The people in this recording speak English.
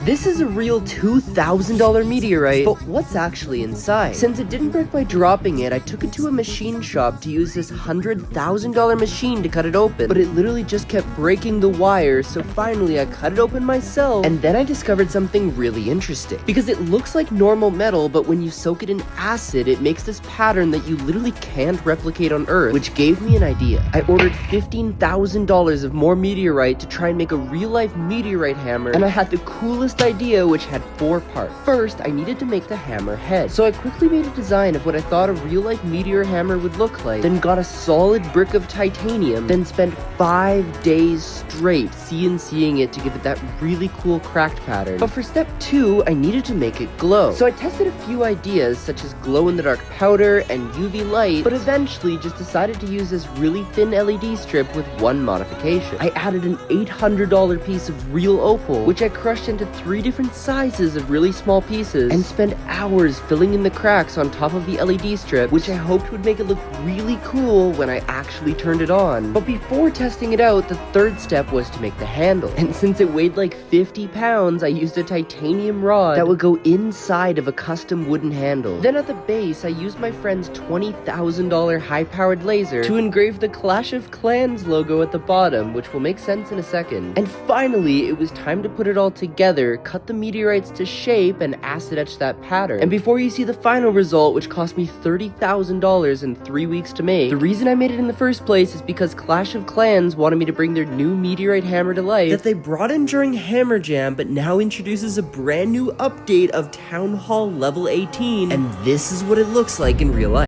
This is a real $2,000 meteorite, but what's actually inside? Since it didn't break by dropping it, I took it to a machine shop to use this $100,000 machine to cut it open, but it literally just kept breaking the wires, so finally I cut it open myself, and then I discovered something really interesting. Because it looks like normal metal, but when you soak it in acid, it makes this pattern that you literally can't replicate on Earth, which gave me an idea. I ordered $15,000 of more meteorite to try and make a real-life meteorite hammer, and I had the coolest idea, which had 4 parts. First, I needed to make the hammer head, so I quickly made a design of what I thought a real-life meteor hammer would look like, then got a solid brick of titanium, then spent 5 days straight CNCing it to give it that really cool cracked pattern. But for step 2, I needed to make it glow. So I tested a few ideas, such as glow-in-the-dark powder and UV light, but eventually just decided to use this really thin LED strip with one modification. I added an $800 piece of real opal, which I crushed into 3 different sizes of really small pieces, and spent hours filling in the cracks on top of the LED strip, which I hoped would make it look really cool when I actually turned it on. But before testing it out, the 3rd step was to make the handle. And since it weighed like 50 pounds, I used a titanium rod that would go inside of a custom wooden handle. Then at the base, I used my friend's $20,000 high-powered laser to engrave the Clash of Clans logo at the bottom, which will make sense in a second. And finally, it was time to put it all together, cut the meteorites to shape, and acid etch that pattern. And before you see the final result, which cost me $30,000 in 3 weeks to make, the reason I made it in the first place is because Clash of Clans wanted me to bring their new meteorite hammer to life that they brought in during Hammer Jam, but now introduces a brand new update of Town Hall Level 18, and this is what it looks like in real life.